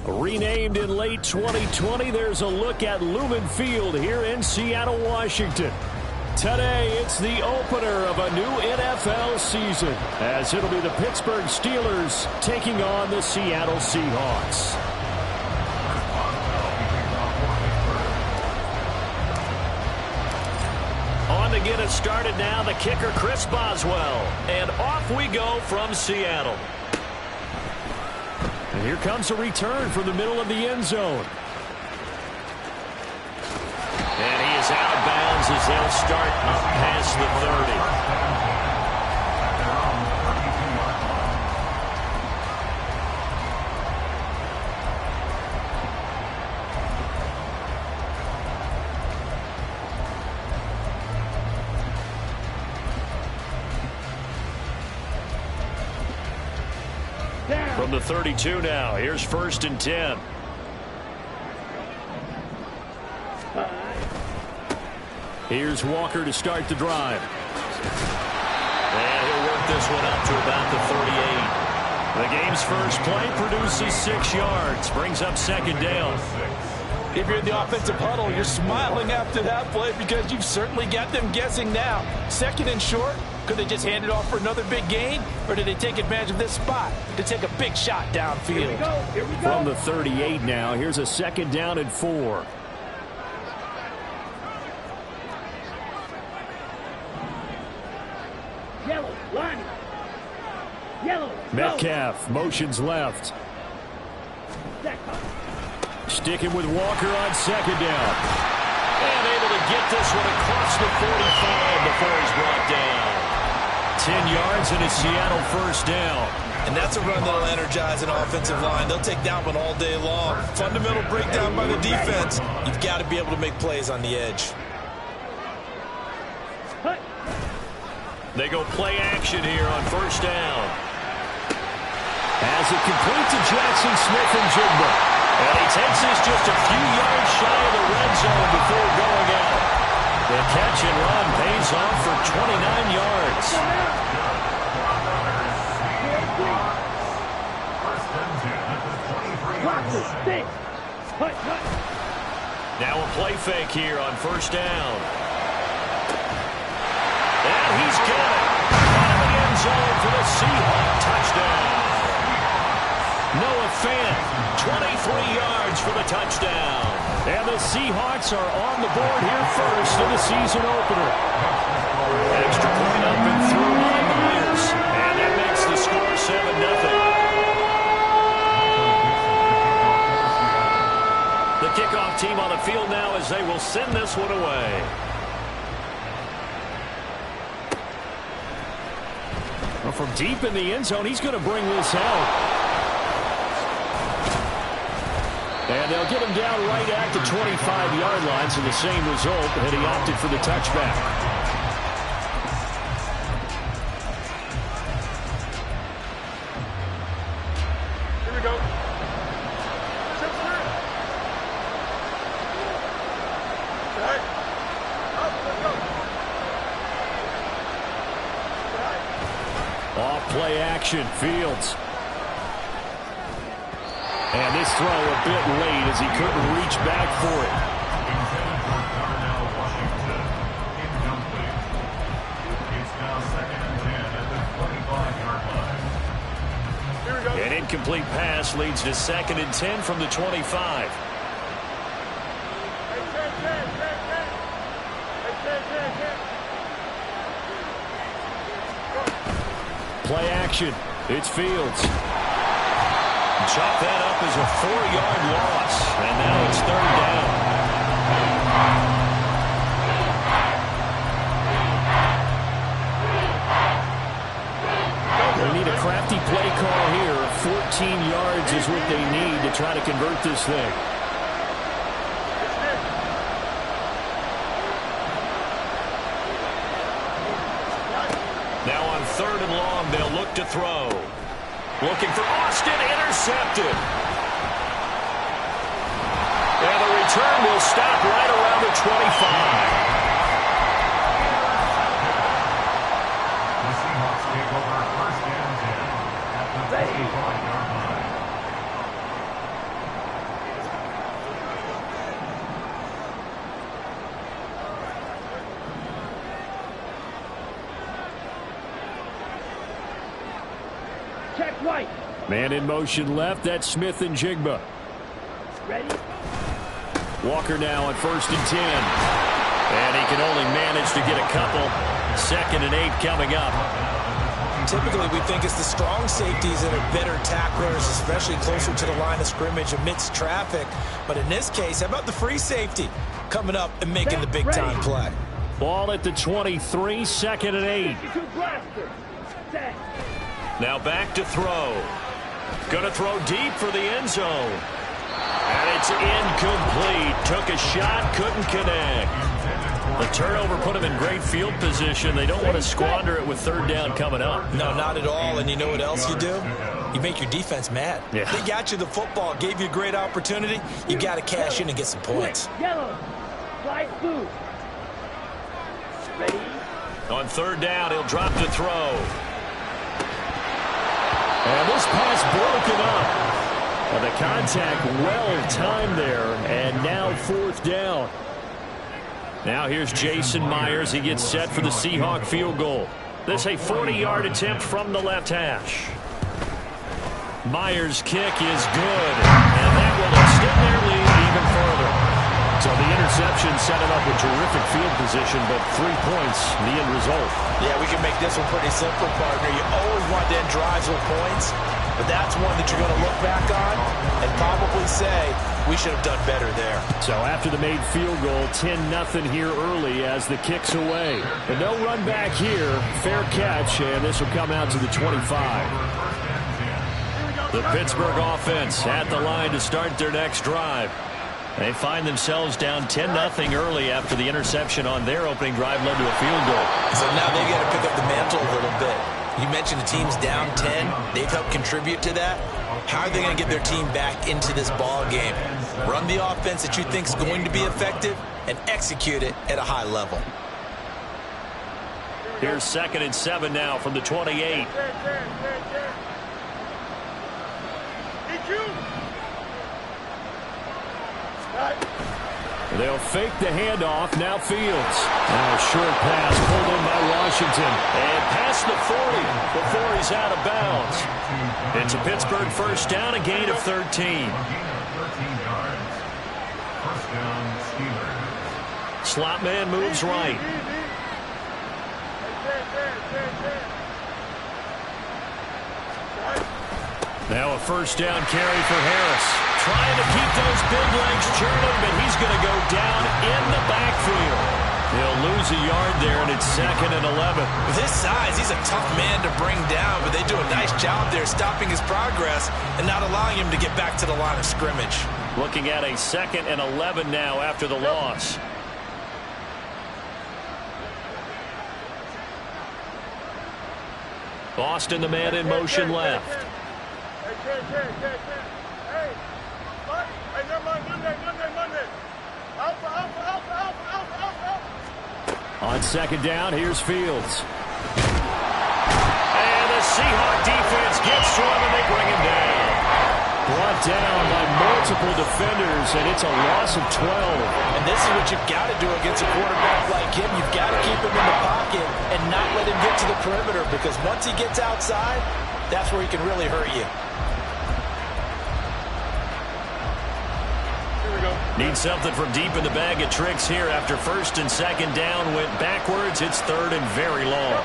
Renamed in late 2020, there's a look at Lumen Field here in Seattle, Washington. Today, it's the opener of a new NFL season, as it'll be the Pittsburgh Steelers taking on the Seattle Seahawks. On to get us started now, the kicker, Chris Boswell. And off we go from Seattle. And here comes a return from the middle of the end zone. And he is out of bounds as they'll start past the 30. From the 32 now, here's 1st and 10. Here's Walker to start the drive. And he'll work this one up to about the 38. The game's first play produces 6 yards, brings up 2nd down. If you're in the offensive huddle, you're smiling after that play because you've certainly got them guessing now. 2nd and short. Could they just hand it off for another big gain? Or did they take advantage of this spot to take a big shot downfield? Here we go. Here we go. From the 38 now, here's a 2nd down and 4. Yellow, line. Yellow. Metcalf motions left. Sticking with Walker on 2nd down. And able to get this one across the 45 before he's brought down. 10 yards and a Seattle 1st down. And that's a run that'll energize an offensive line. They'll take that one all day long. Fundamental breakdown by the defense. You've got to be able to make plays on the edge. They go play action here on 1st down. As it complete to Jackson Smith-Njigba. And he takes this just a few yards shy of the red zone before going out. The catch and run pays off for 29 yards. Now a play fake here on 1st down. And he's got it. Out of the end zone for the Seahawks touchdown. Noah Fant, 23 yards for the touchdown. And the Seahawks are on the board here first in the season opener. Extra point up and through by Myers. And that makes the score 7-0. The kickoff team on the field now as they will send this one away. Well, from deep in the end zone, he's going to bring this out. And they'll get him down right at the 25-yard line, so the same result, and he opted for the touchback. Here we go. Off play action, Fields. And this throw a bit late as he couldn't reach back for it. An incomplete pass leads to 2nd and 10 from the 25. Play action. It's Fields. Chop that up as a 4-yard loss. And now it's 3rd down. They need a crafty play call here. 14 yards is what they need to try to convert this thing. Now on 3rd and long, they'll look to throw. Looking for Austin, intercepted. And the return will stop right around the 25. The Seahawks take over 1st and 10 at the 25-yard line. check right. Man in motion left. That's Smith and Jigba. Ready? Walker now on 1st and 10. And he can only manage to get a couple. 2nd and 8 coming up. Typically, we think it's the strong safeties that are better tacklers, especially closer to the line of scrimmage amidst traffic. But in this case, how about the free safety coming up and making the big-time play? Ball at the 23, 2nd and 8. Set. Now back to throw. Going to throw deep for the end zone. And it's incomplete. Took a shot, couldn't connect. The turnover put him in great field position. They don't want to squander it with 3rd down coming up. No, not at all. And you know what else you do? You make your defense mad. Yeah. They got you the football, gave you a great opportunity. You got to cash in and get some points. Yellow. Light blue. Ready? On 3rd down, he'll drop to throw. And this pass broken up. Well, the contact well timed there. And now 4th down. Now here's Jason Myers. He gets set for the Seahawk field goal. This a 40-yard attempt from the left hash. Myers' kick is good. And that will extend their lead even further. So the interception set him up with terrific field position, but 3 points, the end result. Yeah, we can make this one pretty simple, partner. You always want to end drives with points, but that's one that you're going to look back on and probably say, we should have done better there. So after the made field goal, 10-0 here early as the kick's away. But no run back here. Fair catch, and this will come out to the 25. The Pittsburgh offense at the line to start their next drive. They find themselves down 10-0 early after the interception on their opening drive led to a field goal. So now they got to pick up the mantle a little bit. You mentioned the team's down 10. They've helped contribute to that. How are they going to get their team back into this ball game? Run the offense that you think is going to be effective and execute it at a high level. Here's 2nd and 7 now from the 28. They'll fake the handoff. Now Fields. Now a short pass pulled in by Washington. And past the 40 before he's out of bounds. It's a Pittsburgh 1st down, a gain of 13. Slot man moves right. Now a 1st down carry for Harris. Trying to keep those big legs churning, but he's going to go down in the backfield. He'll lose a yard there, and it's 2nd and 11. With his size, he's a tough man to bring down, but they do a nice job there stopping his progress and not allowing him to get back to the line of scrimmage. Looking at a 2nd and 11 now after the loss. Boston, the man in motion left. On 2nd down, here's Fields. And the Seahawk defense gets to him, and they bring him down. Brought down by multiple defenders, and it's a loss of 12. And this is what you've got to do against a quarterback like him. You've got to keep him in the pocket and not let him get to the perimeter, because once he gets outside, that's where he can really hurt you. Need something from deep in the bag of tricks here after 1st and 2nd down went backwards. It's 3rd and very long.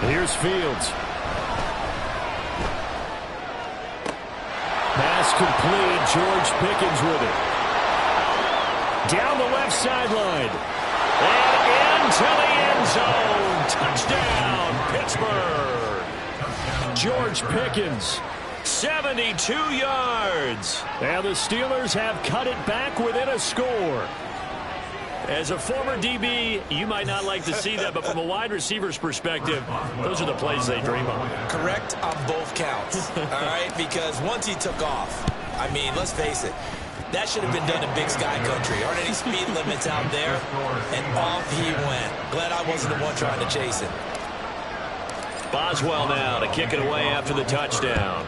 Here's Fields. Pass complete. George Pickens with it. Down the left sideline. And into the end zone. Touchdown, Pittsburgh. George Pickens, 72 yards. And the Steelers have cut it back within a score. As a former DB, you might not like to see that, but from a wide receiver's perspective, those are the plays they dream of. Correct on both counts, all right? Because once he took off, I mean, let's face it, that should have been done in Big Sky Country. Aren't any speed limits out there? And off he went. Glad I wasn't the one trying to chase him. Boswell now to kick it away after the touchdown.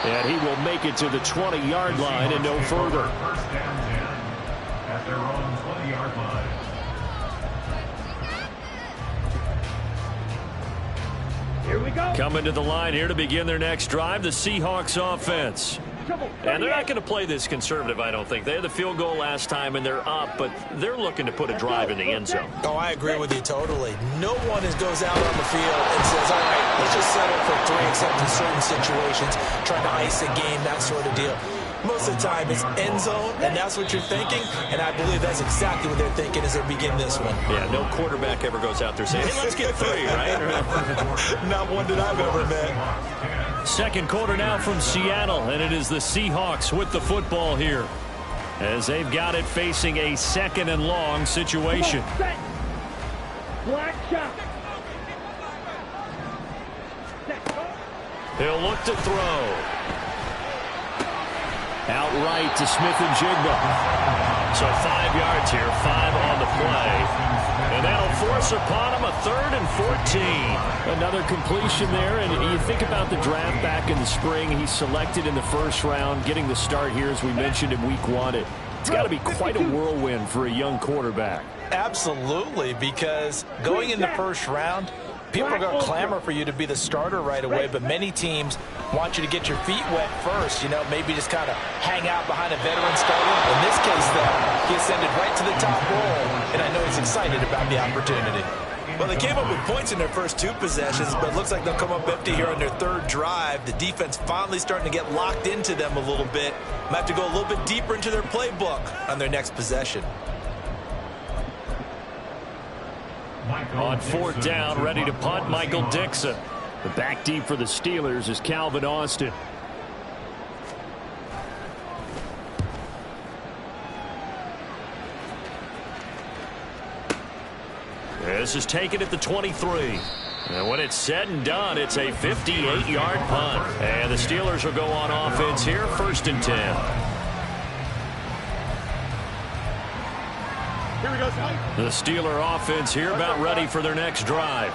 And he will make it to the 20-yard line and no further. First down 10 at their own 20-yard line. Here we go. Coming to the line here to begin their next drive, the Seahawks offense. And they're not going to play this conservative, I don't think. They had the field goal last time, and they're up, but they're looking to put a drive in the end zone. Oh, I agree with you totally. No one goes out on the field and says, all right, let's just settle for 3, except in certain situations, trying to ice a game, that sort of deal. Most of the time, it's end zone, and that's what you're thinking, and I believe that's exactly what they're thinking as they begin this one. Yeah, no quarterback ever goes out there saying, hey, let's get 3, right? Not one that I've ever met. Second quarter now from Seattle, and it is the Seahawks with the football here, as they've got it facing a 2nd and long situation. Set. Black shot. Set. He'll look to throw. Outright to Smith-Njigba. So 5 yards here, 5 on the play. And that'll force upon him a 3rd and 14. Another completion there, and you think about the draft back in the spring. He's selected in the first round, getting the start here, as we mentioned in week 1. It's got to be quite a whirlwind for a young quarterback. Absolutely, because going in the first round, people are going to clamor for you to be the starter right away, but many teams want you to get your feet wet first, you know, maybe just kind of hang out behind a veteran starter. In this case, though, he ascended right to the top role, and I know he's excited about the opportunity. Well, they came up with points in their first 2 possessions, but it looks like they'll come up empty here on their 3rd drive. The defense finally starting to get locked into them a little bit. Might have to go a little bit deeper into their playbook on their next possession. On 4th down, ready to punt, Michael Dickson. The back deep for the Steelers is Calvin Austin. This is taken at the 23. And when it's said and done, it's a 58-yard punt. And the Steelers will go on offense here, 1st and 10. Here we go, Sally. The Steeler offense here about ready for their next drive.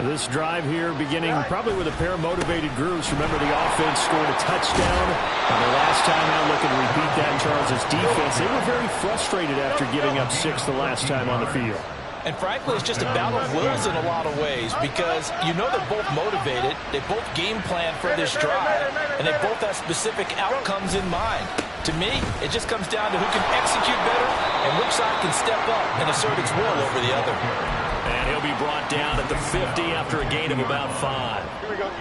This drive here beginning probably with a pair of motivated groups. Remember, the offense scored a touchdown. And the last time out, looking to repeat that in Charles' defense, they were very frustrated after giving up 6 the last time on the field. And frankly, it's just a battle of wills in a lot of ways, because you know they're both motivated, they both game plan for this drive, and they both have specific outcomes in mind. To me, it just comes down to who can execute better and which side can step up and assert its will over the other. And he'll be brought down at the 50 after a gain of about 5. Here we go.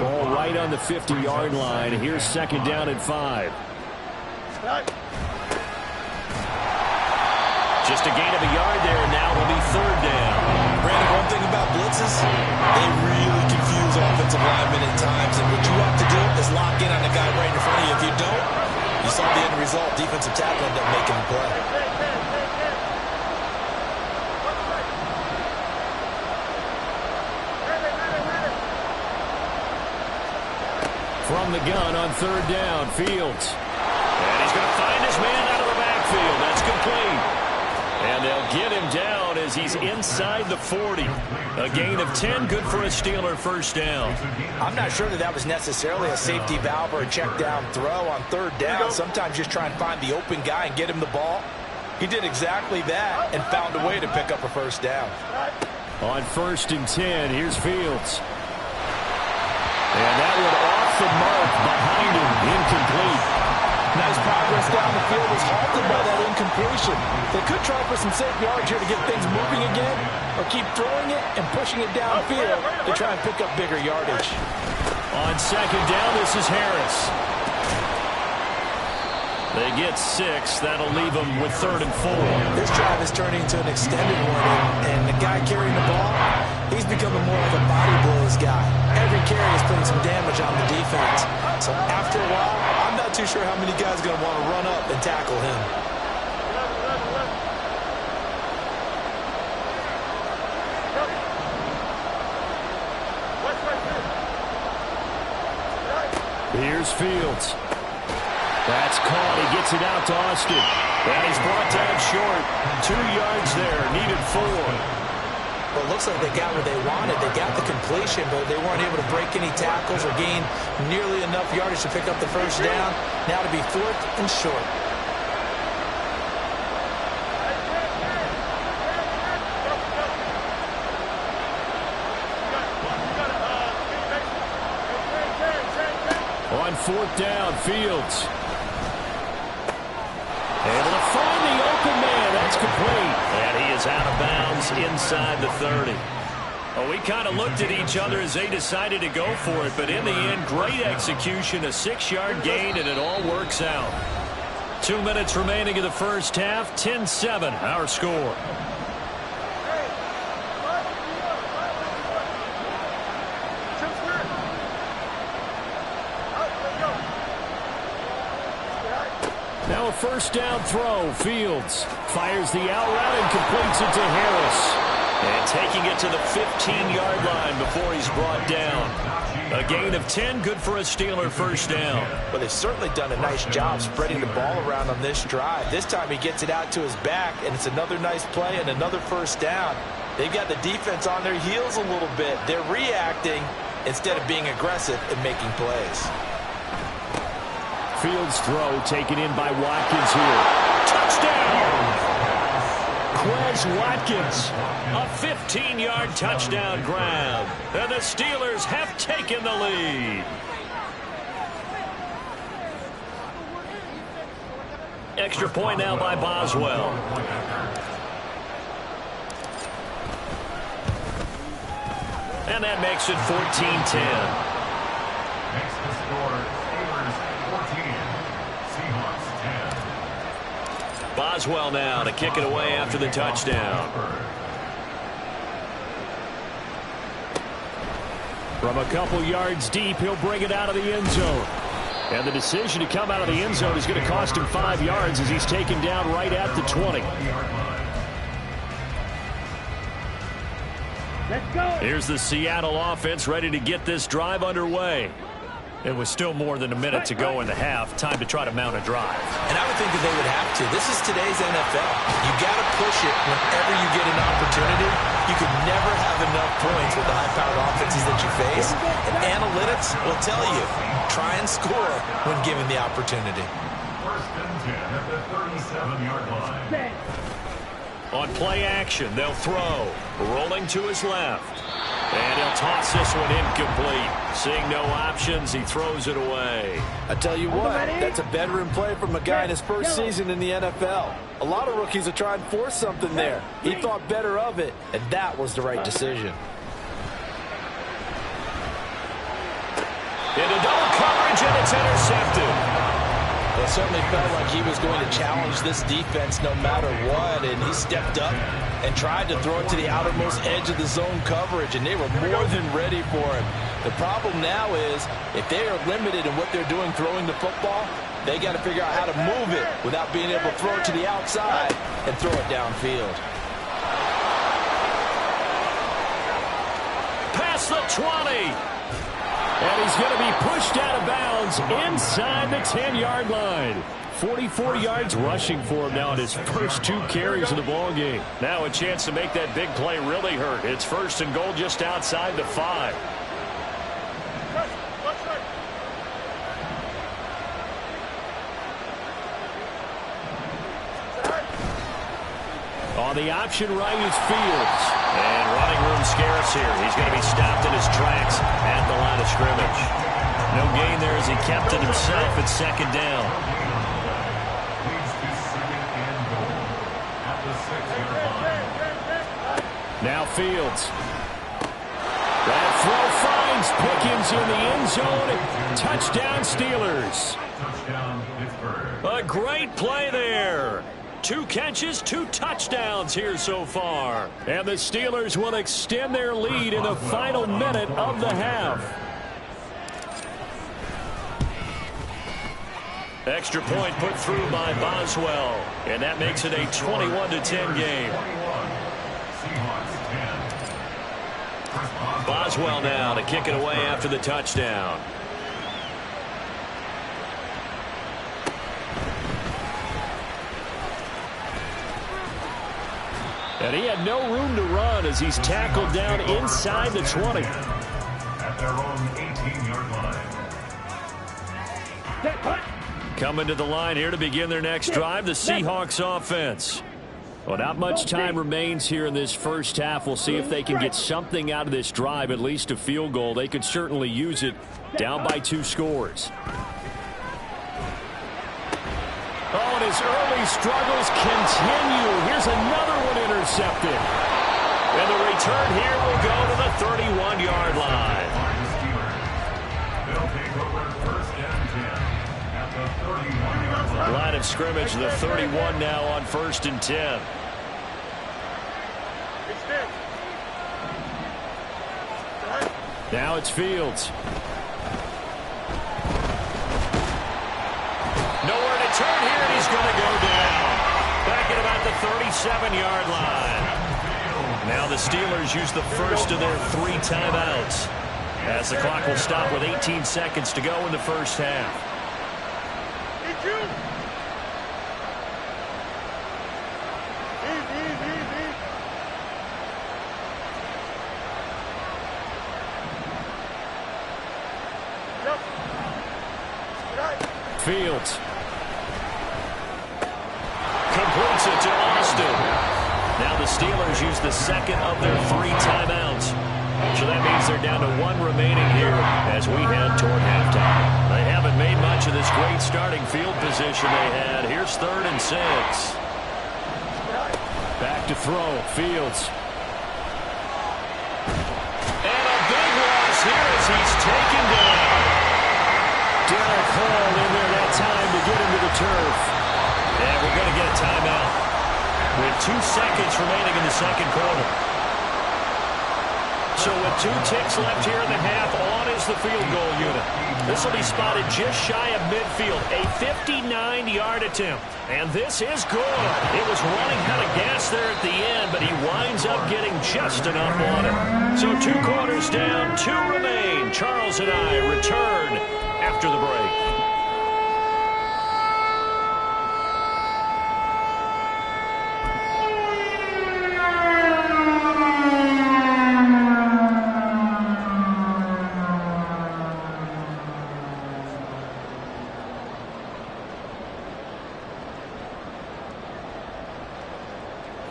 Ball right on the 50-yard line. Here's 2nd down and 5. Just a gain of a yard there, and now will be 3rd down. Brandon, one thing about blitzes, they really confuse offensive linemen at times, and what you have to do is lock in on the guy right in front of you. If you don't, you saw the end result. Defensive tackle ended up making the play. From the gun on 3rd down, Fields. And he's going to find his man out of the backfield. That's complete. And they'll get him down as he's inside the 40. A gain of 10, good for a Steeler 1st down. I'm not sure that was necessarily a safety valve or a check down throw on 3rd down. Sometimes just try and find the open guy and get him the ball. He did exactly that and found a way to pick up a 1st down. On 1st and 10, here's Fields. And that one off the mark behind him, incomplete. Nice progress down the field, was halted by that incompletion. They could try for some safe yards here to get things moving again, or keep throwing it and pushing it downfield to try and pick up bigger yardage. On 2nd down, this is Harris. They get 6. That'll leave them with 3rd and 4. This drive is turning into an extended one, and the guy carrying the ball, he's becoming more like a body blows guy. Every carry is putting some damage on the defense. So after a while, I'm not too sure how many guys are going to want to run up and tackle him. Here's Fields. That's caught. He gets it out to Austin. And he's brought down short. 2 yards there. Needed 4. Well, it looks like they got what they wanted. They got the completion, but they weren't able to break any tackles or gain nearly enough yardage to pick up the first down. Now to be 4th and short. On 4th down, Fields. Able to find the open man. That's complete. And he is out of bounds inside the 30. Well, we kind of looked at each other as they decided to go for it, but in the end, great execution, a 6-yard gain, and it all works out. 2 minutes remaining in the first half, 10-7, our score. Now a first down throw. Fields fires the out route and completes it to Harris. And taking it to the 15-yard line before he's brought down. A gain of 10, good for a Steeler first down. Well, they've certainly done a nice job spreading the ball around on this drive. This time he gets it out to his back, and it's another nice play and another first down. They've got the defense on their heels a little bit. They're reacting instead of being aggressive and making plays. Fields throw taken in by Watkins here. Touchdown! Quez Watkins, a 15-yard touchdown grab. And the Steelers have taken the lead. Extra point now by Boswell. And that makes it 14-10. Makes the score Steelers 14, Seahawks 10. Boswell now to kick it away after the touchdown. From a couple yards deep, he'll bring it out of the end zone. And the decision to come out of the end zone is going to cost him 5 yards as he's taken down right at the 20. Let's go. Here's the Seattle offense ready to get this drive underway. It was still more than a minute to go in the half. Time to try to mount a drive. And I would think that they would have to. This is today's NFL. You got to push it whenever you get an opportunity. You could never have enough points with the high-powered offenses that you face. And analytics will tell you, try and score when given the opportunity. First and 10 at the 37-yard line. Set. On play action, they'll throw. Rolling to his left. And he'll toss this one incomplete. Seeing no options, he throws it away. I tell you what, that's a veteran play from a guy in his first season in the NFL. A lot of rookies are trying to force something there. He thought better of it, and that was the right decision. Into double coverage, and it's intercepted. It certainly felt like he was going to challenge this defense no matter what, and he stepped up and tried to throw it to the outermost edge of the zone coverage, and they were more than ready for him. The problem now is if they are limited in what they're doing throwing the football, they got to figure out how to move it without being able to throw it to the outside and throw it downfield. Past the 20. And he's going to be pushed out of bounds inside the 10-yard line. 44 yards rushing for him now in his first 2 carries of the ball game. Now a chance to make that big play really hurt. It's first and goal just outside the 5. On the option right is Fields. And running room scarce here. He's going to be stopped in his tracks at the line of scrimmage. No gain there as he kept it himself at second down. Leads to second and goal at the 6-yard line. Now Fields. That throw finds Pickens in the end zone. Touchdown Steelers. Touchdown Pittsburgh. A great play there. 2 catches, 2 touchdowns here so far. And the Steelers will extend their lead in the final minute of the half. Extra point put through by Boswell. And that makes it a 21-10 game. Boswell now to kick it away after the touchdown. And he had no room to run as he's tackled down inside the 20. At their own 18-yard line. Coming to the line here to begin their next drive, the Seahawks offense. Well, not much time remains here in this first half. We'll see if they can get something out of this drive, at least a field goal. They could certainly use it, down by 2 scores. Oh, and his early struggles continue. Here's another one intercepted. And the return here will go to the 31-yard line. They'll take over first and 10 at the 31-yard line. Line of scrimmage, the 31 now on first and 10. Now it's Fields. Nowhere to turn here, and he's going to go down. Back at about the 37-yard line. Now the Steelers use the first of their 3 timeouts, as the clock will stop with 18 seconds to go in the first half. Fields completes it to Austin. Now the Steelers use the second of their 3 timeouts. So that means they're down to 1 remaining here as we head toward halftime. They haven't made much of this great starting field position they had. Here's 3rd and 6. Back to throw. Fields. And a big loss here as he's taken down. Derek Hall in there that time to get him to the turf. And we're going to get a timeout with 2 seconds remaining in the second quarter. So with 2 ticks left here in the half, on is the field goal unit. This will be spotted just shy of midfield, a 59-yard attempt. And this is good. It was running out of gas there at the end, but he winds up getting just enough on it. So 2 quarters down, 2 remain. Charles and I return after the break.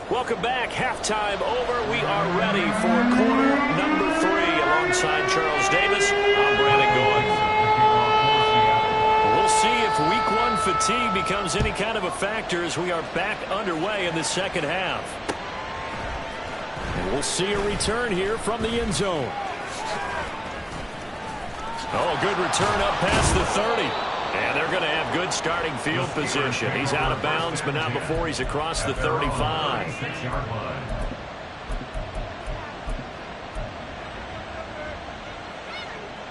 Welcome back. Halftime over. We are ready for quarter number 3. Alongside Charles Davis, I'm Brandon Goy. We'll see if week 1 fatigue becomes any kind of a factor as we are back underway in the second half. And we'll see a return here from the end zone. Oh, good return up past the 30. And they're going to have good starting field position. He's out of bounds, but not before he's across the 35.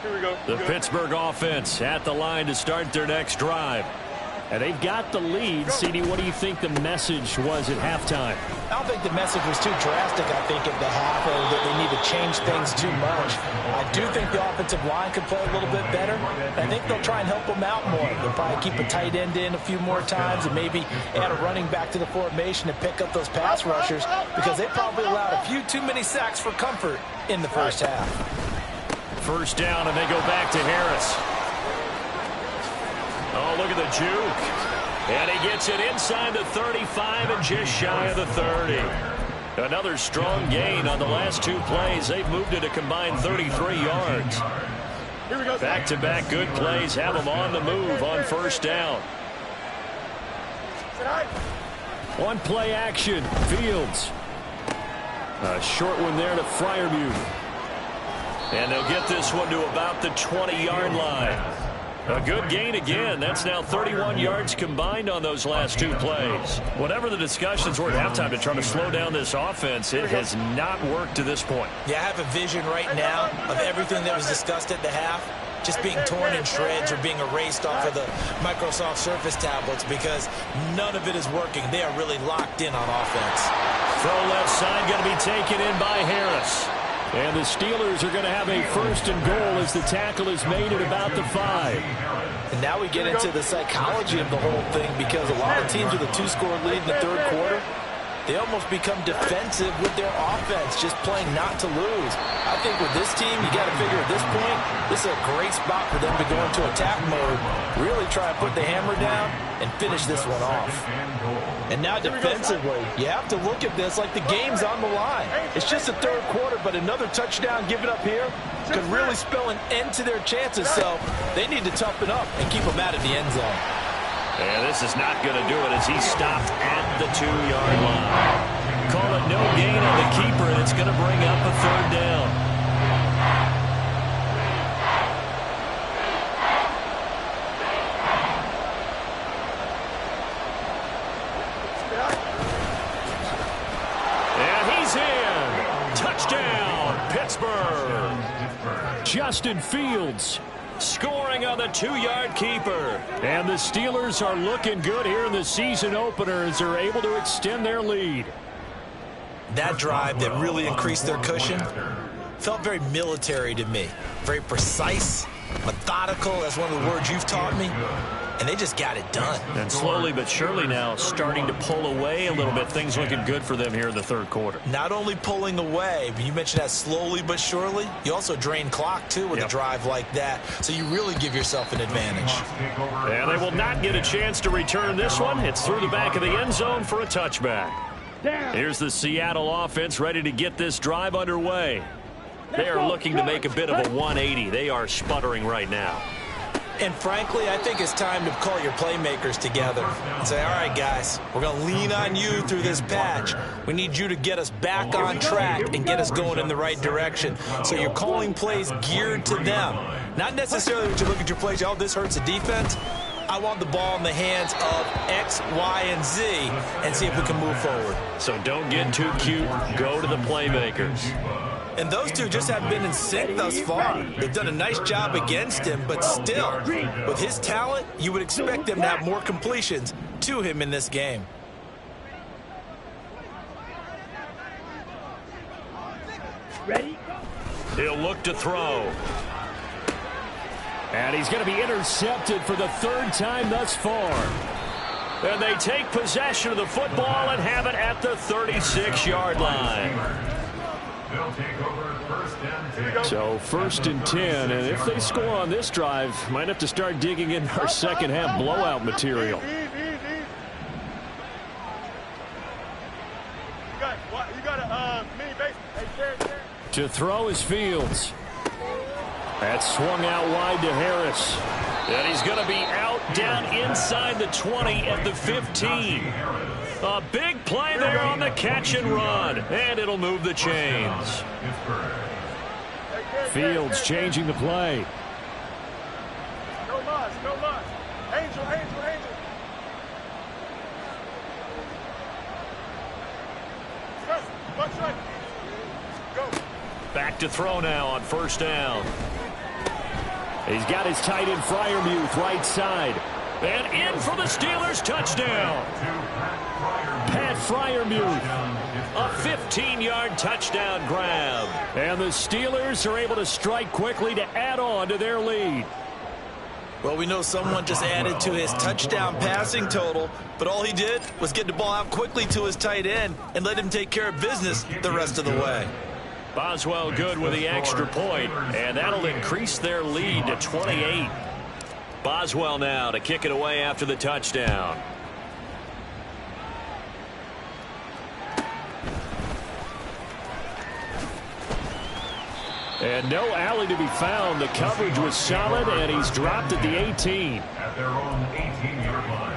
Here we go. The Pittsburgh offense at the line to start their next drive. And they've got the lead. CD, what do you think the message was at halftime? I don't think the message was too drastic, I think, at the half, or that they need to change things too much. I do think the offensive line could play a little bit better. I think they'll try and help them out more. They'll probably keep a tight end in a few more times and maybe add a running back to the formation and pick up those pass rushers, because they probably allowed a few too many sacks for comfort in the first half. First down, and they go back to Harris. Oh, look at the juke. And he gets it inside the 35 and just shy of the 30. Another strong gain on the last 2 plays. They've moved it a combined 33 yards. Back-to-back good plays have them on the move on first down. One play action. Fields. A short one there to Freiermuth. And they'll get this one to about the 20-yard line. A good gain again. That's now 31 yards combined on those last 2 plays. Whatever the discussions were at halftime to try to slow down this offense, it has not worked to this point. Yeah, I have a vision right now of everything that was discussed at the half just being torn in shreds or being erased off of the Microsoft Surface tablets, because none of it is working. They are really locked in on offense. Throw left side going to be taken in by Harris. And the Steelers are going to have a first and goal as the tackle is made at about the 5. And now we get into the psychology of the whole thing, because a lot of teams with a 2-score lead in the third quarter, they almost become defensive with their offense, just playing not to lose. I think with this team, you got to figure at this point, this is a great spot for them to go into attack mode, really try and put the hammer down and finish this one off. And now defensively, you have to look at this like the game's on the line. It's just the third quarter, but another touchdown given up here could really spell an end to their chances, so they need to toughen up and keep them out of the end zone. And this is not going to do it as he stopped at the 2-yard line. Call it no gain on the keeper, and it's going to bring up a third down. Justin Fields scoring on the 2-yard keeper. And the Steelers are looking good here in the season opener as they're able to extend their lead. That drive that really increased their cushion felt very military to me. Very precise, methodical. That's one of the words you've taught me. And they just got it done. And slowly but surely now starting to pull away a little bit. Things looking good for them here in the third quarter. Not only pulling away, but you mentioned that slowly but surely. You also drain clock, too, with a drive like that. So you really give yourself an advantage. And they will not get a chance to return this one. It's through the back of the end zone for a touchback. Here's the Seattle offense ready to get this drive underway. They are looking to make a bit of a 180. They are sputtering right now. And frankly, I think it's time to call your playmakers together and say, all right, guys, we're going to lean on you through this patch. We need you to get us back on track and get us going in the right direction. So you're calling plays geared to them. Not necessarily when you look at your plays, oh, this hurts the defense. I want the ball in the hands of X, Y, and Z and see if we can move forward. So don't get too cute. Go to the playmakers. And those two just haven't been in sync thus far. They've done a nice job against him, but still, with his talent, you would expect them to have more completions to him in this game. Ready? He'll look to throw. And he's going to be intercepted for the third time thus far. And they take possession of the football and have it at the 36-yard line. They'll take over first and 10. So first and 10, and if they score on this drive, might have to start digging in our second half blowout material. You got a mini base. Hey, Jared. To throw is Fields. That's swung out wide to Harris. And he's going to be out down inside the 20 at the 15. A big play there on the catch and run. And it'll move the chains. Fields changing the play. No loss, no loss. Angel. Watch right. Go. Back to throw now on first down. He's got his tight end Freiermuth right side. And in for the Steelers touchdown. Pat Freiermuth. A 15-yard touchdown grab. And the Steelers are able to strike quickly to add on to their lead. Well, we know someone just added to his touchdown passing total, but all he did was get the ball out quickly to his tight end and let him take care of business the rest of the way. Boswell good with the extra point, and that'll increase their lead to 28. Boswell now to kick it away after the touchdown. And no alley to be found. The coverage was solid, and he's dropped at the 18. At their own 18-yard line.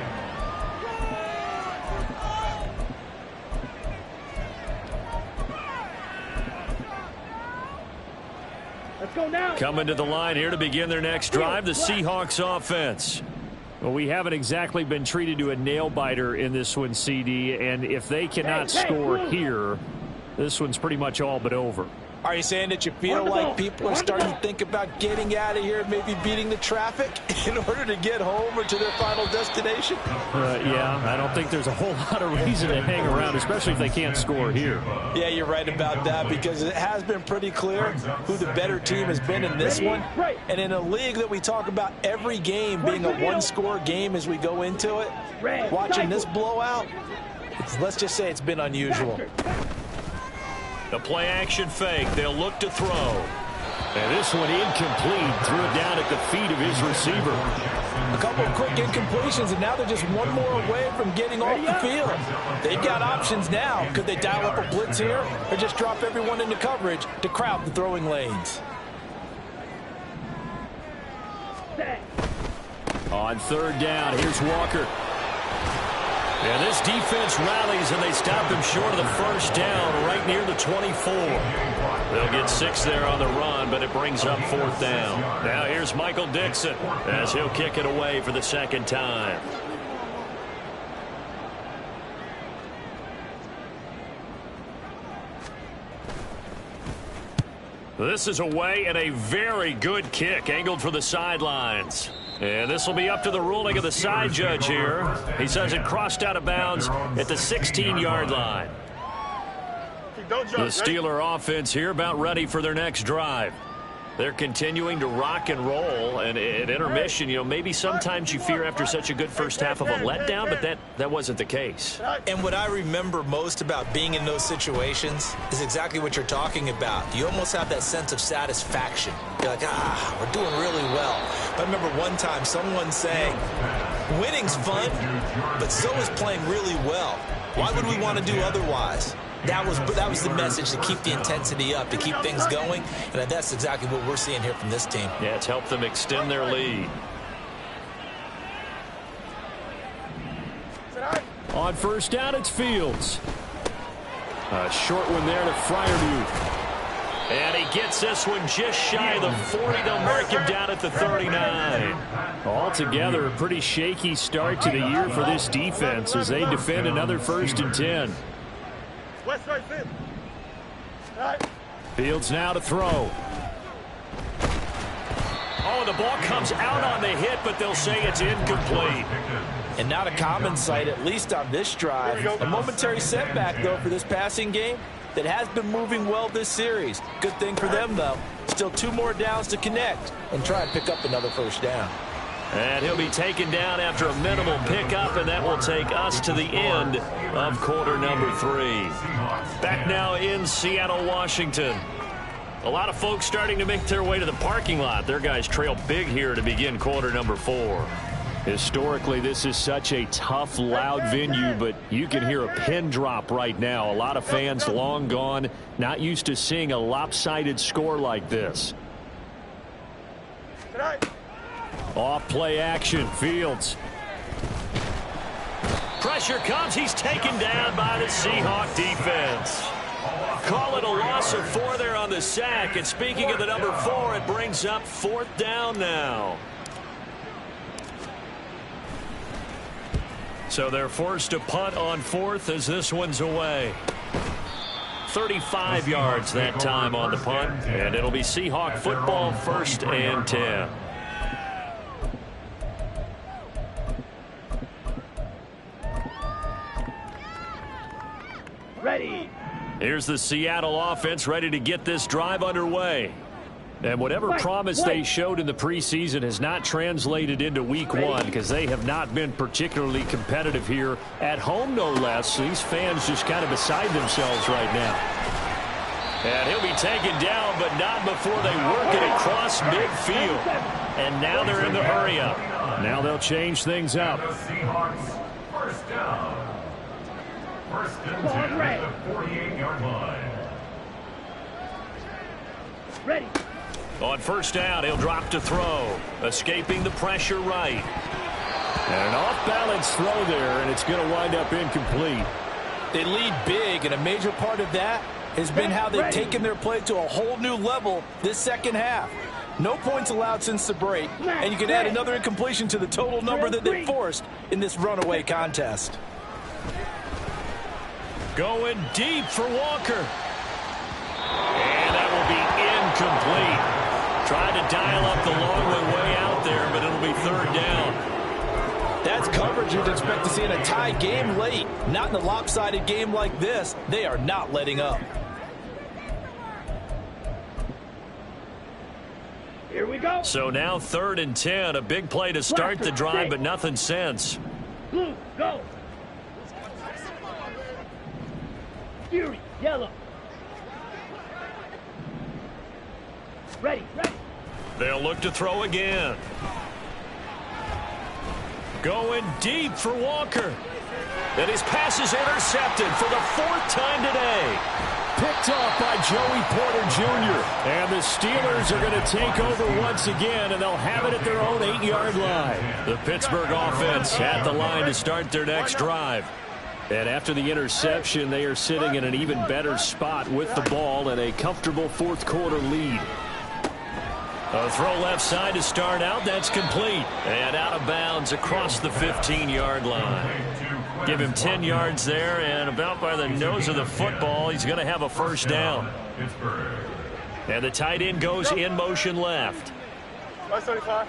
Let's go now. Coming to the line here to begin their next drive, the Seahawks offense. Well, we haven't exactly been treated to a nail-biter in this one, CD, and if they cannot score here, this one's pretty much all but over. Are you saying that you feel like people are starting to think about getting out of here, maybe beating the traffic in order to get home or to their final destination? Yeah, I don't think there's a whole lot of reason to hang around, especially if they can't score here. Yeah, you're right about that, because it has been pretty clear who the better team has been in this one. And in a league that we talk about every game being a one-score game as we go into it, watching this blowout, Let's just say it's been unusual. The play action fake. They'll look to throw. And this one incomplete. Threw it down at the feet of his receiver. A couple of quick incompletions, and now they're just one more away from getting off the field. They've got options now. Could they dial up a blitz here or just drop everyone into coverage to crowd the throwing lanes? On third down, here's Walker. And this defense rallies, and they stop him short of the first down right near the 24. They'll get 6 there on the run, but it brings up 4th down. Now here's Michael Dixon as he'll kick it away for the second time. This is away and a very good kick angled for the sidelines. And this will be up to the ruling of the side judge here. He says it crossed out of bounds at the 16-yard line. The Steeler offense here about ready for their next drive. They're continuing to rock and roll, and at intermission, you know, maybe sometimes you fear after such a good first half of a letdown, but that wasn't the case. And what I remember most about being in those situations is exactly what you're talking about. You almost have that sense of satisfaction. You're like, we're doing really well. But I remember one time someone saying, winning's fun, but so is playing really well. Why would we want to do otherwise? That was the message, to keep the intensity up, to keep things going, and that's exactly what we're seeing here from this team. Yeah, it's helped them extend their lead. On first down, it's Fields. A short one there to Freiermuth. And he gets this one just shy of the 40. They'll mark him down at the 39. Altogether, a pretty shaky start to the year for this defense as they defend another 1st and 10. Fields now to throw. Oh, the ball comes out on the hit, but they'll say it's incomplete. And not a common sight, at least on this drive. A momentary setback, though, for this passing game that has been moving well this series. Good thing for them, though. Still 2 more downs to connect and try and pick up another first down. And he'll be taken down after a minimal pickup, and that will take us to the end of quarter number 3. Back now in Seattle, Washington. A lot of folks starting to make their way to the parking lot. Their guys trail big here to begin quarter number 4. Historically, this is such a tough, loud venue, but you can hear a pin drop right now. A lot of fans long gone, not used to seeing a lopsided score like this. Off play action, Fields. Pressure comes. He's taken down by the Seahawk defense. Call it a loss of 4 there on the sack. And speaking of the number 4, it brings up 4th down now. So they're forced to punt on 4th as this one's away. 35 yards that time on the punt. And it'll be Seahawk football, 1st and 10. Ready. Here's the Seattle offense ready to get this drive underway. And whatever promise they showed in the preseason has not translated into week 1 because they have not been particularly competitive here at home, no less. These fans just kind of beside themselves right now. And he'll be taken down, but not before they work it across midfield. And now they're in the hurry-up. Now they'll change things up. The Seahawks, 1st down. 1st and 10 at the 48-yard line. Ready. On 1st down, he'll drop to throw. Escaping the pressure right. And an off-balance throw there, and it's going to wind up incomplete. They lead big, and a major part of that has been how they've taken their play to a whole new level this second half. No points allowed since the break, and you can add another incompletion to the total number that they forced in this runaway contest. Going deep for Walker. And that will be incomplete. Tried to dial up the long way out there, but it'll be 3rd down. That's coverage you'd expect to see in a tie game late. Not in a lopsided game like this. They are not letting up. Here we go. So now 3rd and 10. A big play to start the drive, but nothing since. Blue, go. Fury, yellow. Ready, ready. They'll look to throw again. Going deep for Walker. And his pass is intercepted for the 4th time today. Picked off by Joey Porter Jr. And the Steelers are going to take over once again, and they'll have it at their own 8-yard line. The Pittsburgh offense at the line to start their next drive. And after the interception, they are sitting in an even better spot with the ball and a comfortable 4th quarter lead. A throw left side to start out. That's complete. And out of bounds across the 15-yard line. Give him 10 yards there, and about by the nose of the football, he's going to have a first down. And the tight end goes in motion left. 175.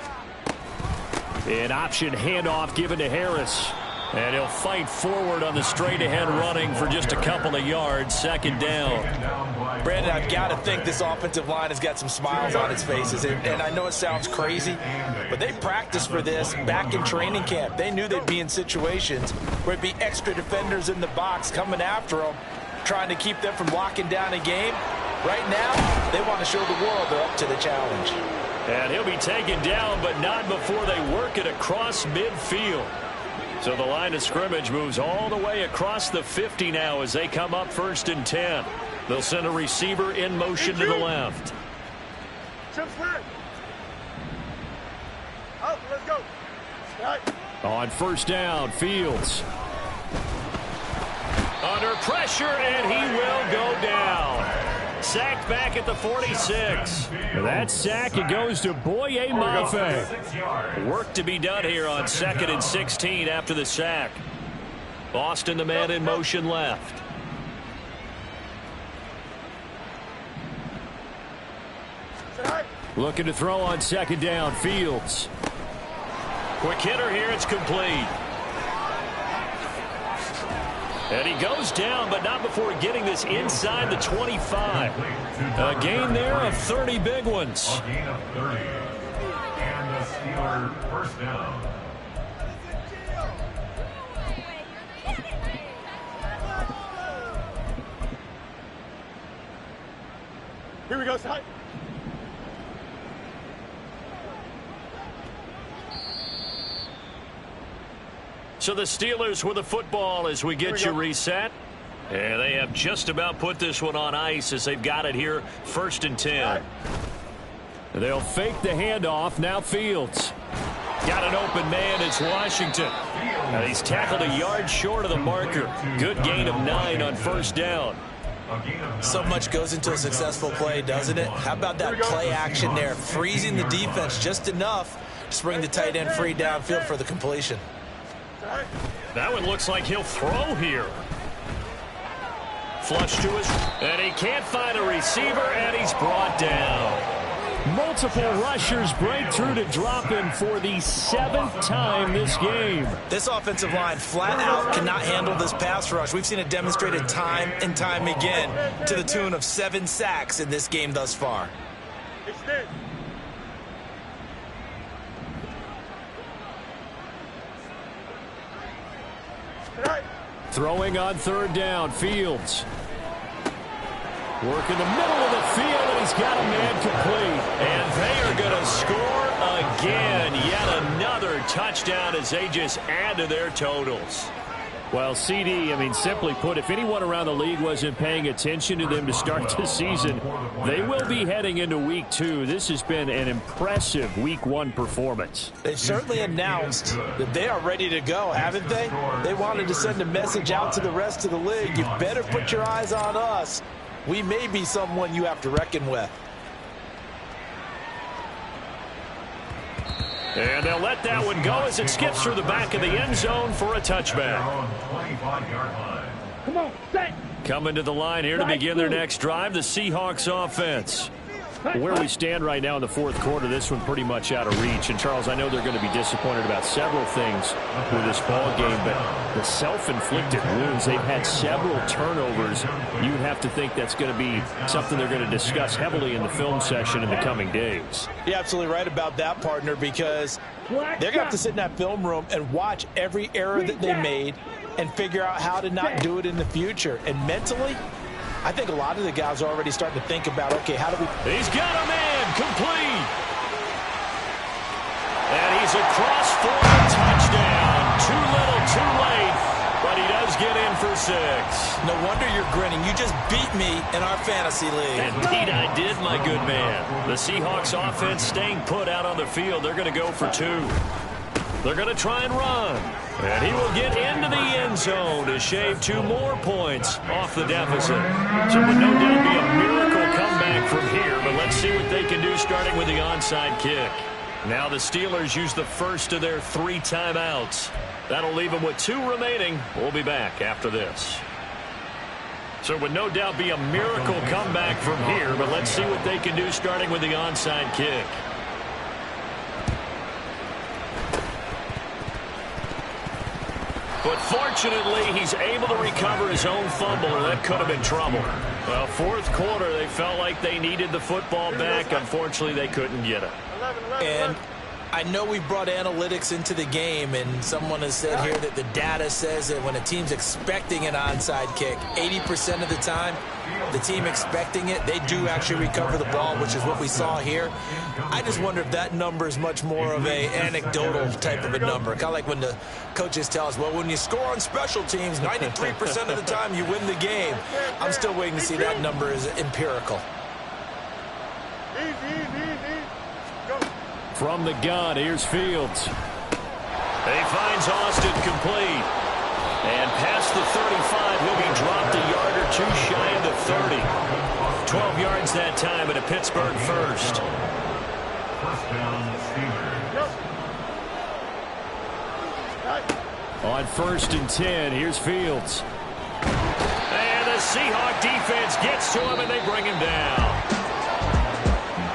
An option handoff given to Harris. And he'll fight forward on the straight-ahead running for just a couple of yards. 2nd down. Brandon, I've got to think this offensive line has got some smiles on its faces. And I know it sounds crazy, but they practiced for this back in training camp. They knew they'd be in situations where it'd be extra defenders in the box coming after them, trying to keep them from locking down a game. Right now, they want to show the world they're up to the challenge. And he'll be taken down, but not before they work it across midfield. So the line of scrimmage moves all the way across the 50 now as they come up 1st and 10. They'll send a receiver in motion to the left. Out, let's go. On 1st down, Fields. Under pressure, and he will go down. Sacked back at the 46. That sack, it goes to Boye Mafe. Work to be done here on 2nd and 16 after the sack. Boston, the man in motion left. Looking to throw on 2nd down, Fields. Quick hitter here, it's complete. And he goes down, but not before getting this inside the 25. A gain there of 30 big ones. A gain of 30. And the Steelers first down. Here we go, side. So the Steelers with the football as we get you reset. And they have just about put this one on ice as they've got it here 1st and 10. They'll fake the handoff. Now Fields. Got an open man. It's Washington. And he's tackled a yard short of the marker. Good gain of 9 on 1st down. So much goes into a successful play, doesn't it? How about that play action there? Freezing the defense just enough to bring the tight end free downfield for the completion. That one looks like he'll throw here. Flush to his, and he can't find a receiver, and he's brought down. Multiple rushers break through to drop him for the 7th time this game. This offensive line flat out cannot handle this pass rush. We've seen it demonstrated time and time again to the tune of 7 sacks in this game thus far. Extend. Throwing on 3rd down, Fields. Work in the middle of the field, and he's got a man complete. And they are going to score again. Yet another touchdown as they just add to their totals. Well, CD, I mean, simply put, if anyone around the league wasn't paying attention to them to start the season, they will be heading into Week 2. This has been an impressive Week 1 performance. They've certainly announced that they are ready to go, haven't they? They wanted to send a message out to the rest of the league. You better put your eyes on us. We may be someone you have to reckon with. And they'll let that one go as it skips through the back of the end zone for a touchback. Come on, set. Coming to the line here to begin their next drive, the Seahawks offense. Where we stand right now in the fourth quarter, this one pretty much out of reach. And, Charles, I know they're going to be disappointed about several things with this ball game, but the self-inflicted wounds, they've had several turnovers. You would have to think that's going to be something they're going to discuss heavily in the film session in the coming days. You're absolutely right about that, partner, because they're going to have to sit in that film room and watch every error that they made and figure out how to not do it in the future. And mentally, I think a lot of the guys are already starting to think about, okay, how do we... He's got a man, complete. And he's across for a touchdown. Too little, too late, but he does get in for 6. No wonder you're grinning. You just beat me in our fantasy league. Indeed I did, my good man. The Seahawks offense staying put out on the field. They're going to go for 2. They're going to try and run. And he will get into the end zone to shave 2 more points off the deficit. So it would no doubt be a miracle comeback from here, but let's see what they can do starting with the onside kick. Now the Steelers use the first of their 3 timeouts. That'll leave them with 2 remaining. We'll be back after this. So it would no doubt be a miracle comeback from here, but let's see what they can do starting with the onside kick. But fortunately, he's able to recover his own fumble, or that could have been trouble. Well, fourth quarter, they felt like they needed the football back. Unfortunately, they couldn't get it. And I know we brought analytics into the game, and someone has said here that the data says that when a team's expecting an onside kick, 80% of the time, the team expecting it, they do actually recover the ball, which is what we saw here. I just wonder if that number is much more of a anecdotal type of a number. Kind of like when the coaches tell us, well, when you score on special teams, 93% of the time you win the game. I'm still waiting to see that number is empirical. From the gun, here's Fields. He finds Austin complete. And past the 35, he'll be dropped a yard or 2 shy of the 30. 12 yards that time, and a Pittsburgh first. First down, Steelers. On 1st and 10, here's Fields. And the Seahawk defense gets to him, and they bring him down.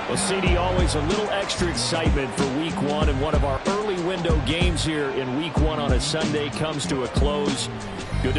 Well, CD, always a little extra excitement for Week 1, and one of our early window games here in Week 1 on a Sunday comes to a close. Good to